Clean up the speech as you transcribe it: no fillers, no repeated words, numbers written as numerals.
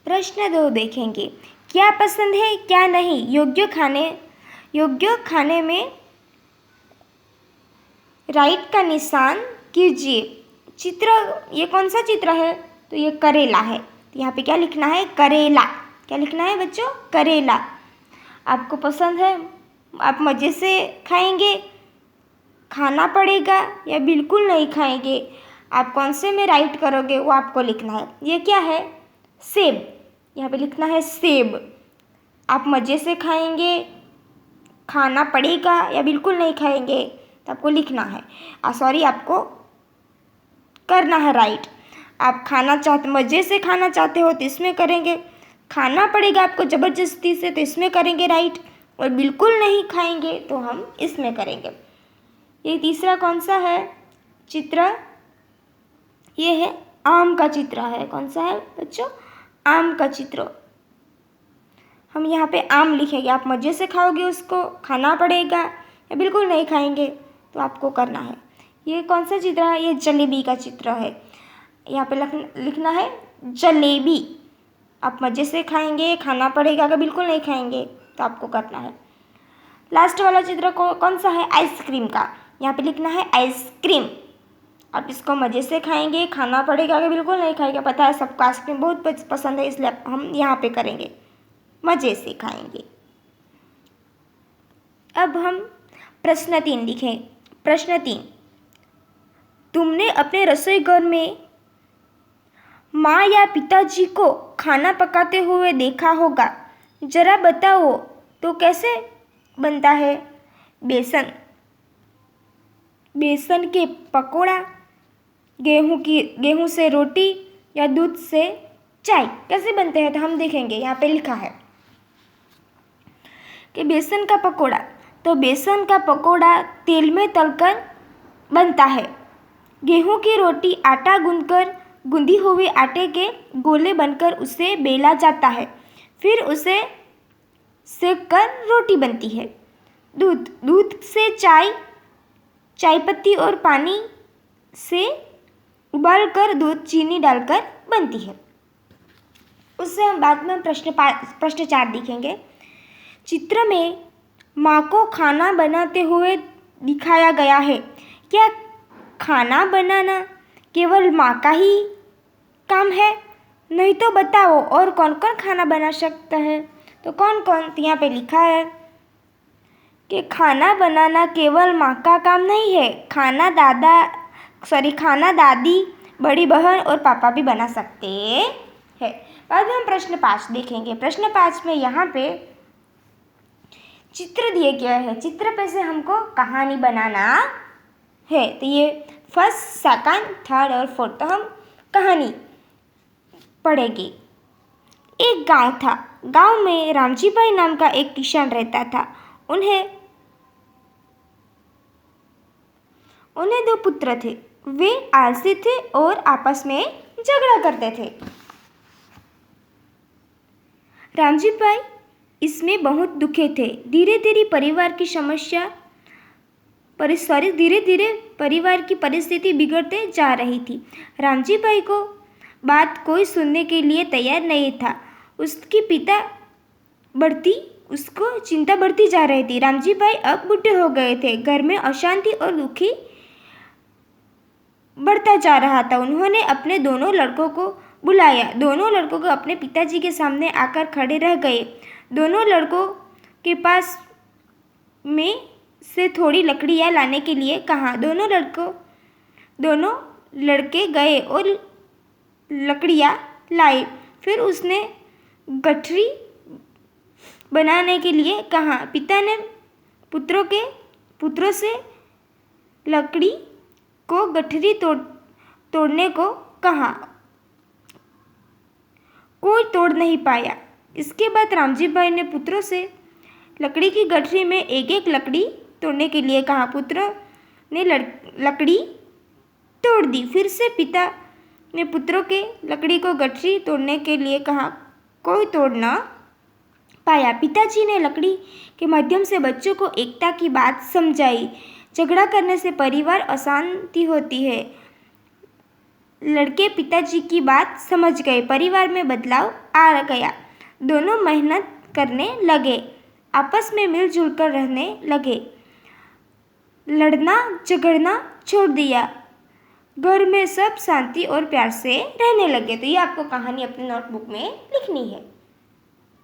प्रश्न 2 देखेंगे, क्या पसंद है क्या नहीं, योग्य खाने में राइट का निशान कीजिए। चित्र, ये कौन सा चित्र है? तो ये करेला है। तो यहाँ पे क्या लिखना है? करेला। क्या लिखना है बच्चों? करेला। आपको पसंद है, आप मज़े से खाएंगे, खाना पड़ेगा, या बिल्कुल नहीं खाएंगे? आप कौन से में राइट करोगे वो आपको लिखना है। ये क्या है? सेब। यहाँ पे लिखना है सेब। आप मज़े से खाएंगे, खाना पड़ेगा, या बिल्कुल नहीं खाएंगे? तो आपको लिखना है, आपको करना है राइट। आप मज़े से खाना चाहते हो तो इसमें करेंगे, खाना पड़ेगा आपको ज़बरदस्ती से तो इसमें करेंगे राइट, और बिल्कुल नहीं खाएंगे तो हम इसमें करेंगे। ये तीसरा कौन सा है चित्र? ये है आम का चित्र है। कौन सा है बच्चों? आम का चित्र। हम यहाँ पे आम लिखेंगे। आप मज़े से खाओगे उसको, खाना पड़ेगा, या बिल्कुल नहीं खाएंगे तो आपको करना है। ये कौन सा चित्र है? ये जलेबी का चित्र है। यहाँ पे लिखना है जलेबी। आप मज़े से खाएंगे, खाना पड़ेगा, अगर बिल्कुल नहीं खाएंगे तो आपको करना है। लास्ट वाला चित्र कौन सा है? आइसक्रीम का। यहाँ पे लिखना है आइसक्रीम। आप इसको मज़े से खाएंगे, खाना पड़ेगा, अगर बिल्कुल नहीं खाएंगे। पता है सबको आइसक्रीम बहुत पसंद है, इसलिए हम यहाँ पे करेंगे, मज़े से खाएंगे। अब हम प्रश्न 3 लिखें। प्रश्न 3, तुमने अपने रसोई घर में माँ या पिताजी को खाना पकाते हुए देखा होगा, जरा बताओ तो कैसे बनता है? बेसन के पकोड़ा, गेहूं से रोटी, या दूध से चाय कैसे बनते हैं? तो हम देखेंगे। यहाँ पे लिखा है कि बेसन का पकोड़ा, तो बेसन का पकोड़ा तेल में तलकर बनता है। गेहूं की रोटी आटा गूंदी हुए आटे के गोले बनकर उसे बेला जाता है, फिर उसे सेक कर रोटी बनती है। दूध से चाय पत्ती और पानी से उबालकर दूध चीनी डालकर बनती है। उससे हम बाद में प्रश्न 4 देखेंगे। चित्र में माँ को खाना बनाते हुए दिखाया गया है। क्या खाना बनाना केवल माँ का ही काम है? नहीं तो बताओ और कौन कौन खाना बना सकता है? तो कौन कौन? यहाँ पे लिखा है कि खाना बनाना केवल माँ का काम नहीं है, खाना दादी, बड़ी बहन और पापा भी बना सकते हैं। बाद में हम प्रश्न 5 देखेंगे। प्रश्न 5 में यहाँ पे चित्र दिए गए हैं। चित्र पे से हमको कहानी बनाना है। तो ये फर्स्ट, सेकंड, थर्ड और फोर्थ, तो हम कहानी पढ़ेंगे। एक गांव था। गांव में रामजी भाई नाम का एक किसान रहता था। उन्हें 2 पुत्र थे। वे आलसी थे और आपस में झगड़ा करते थे। रामजी भाई इसमें बहुत दुखे थे। धीरे धीरे परिवार की परिस्थिति बिगड़ते जा रही थी। रामजी भाई को बात कोई सुनने के लिए तैयार नहीं था। उसको चिंता बढ़ती जा रही थी। रामजी भाई अब बूढ़े हो गए थे। घर में अशांति और दुखी बढ़ता जा रहा था। उन्होंने अपने दोनों लड़कों को बुलाया। दोनों लड़कों को अपने पिताजी के सामने आकर खड़े रह गए। दोनों लड़कों के पास में से थोड़ी लकड़ियाँ लाने के लिए कहा। दोनों लड़के गए और लकड़ियाँ लाए। फिर उसने गठरी बनाने के लिए कहा। पिता ने पुत्रों से लकड़ी को गठरी तोड़ने को कहा। कोई तोड़ नहीं पाया। इसके बाद रामजी भाई ने पुत्रों से लकड़ी की गठरी में एक एक लकड़ी तोड़ने के लिए कहा। पुत्रों ने लकड़ी तोड़ दी। फिर से पिता ने पुत्रों के लकड़ी को गठरी तोड़ने के लिए कहा। कोई तोड़ न पाया। पिताजी ने लकड़ी के माध्यम से बच्चों को एकता की बात समझाई। झगड़ा करने से परिवार अशांति होती है। लड़के पिताजी की बात समझ गए। परिवार में बदलाव आ गया। दोनों मेहनत करने लगे, आपस में मिलजुल कर रहने लगे, लड़ना झगड़ना छोड़ दिया, घर में सब शांति और प्यार से रहने लगे। तो ये आपको कहानी अपनी नोटबुक में लिखनी है।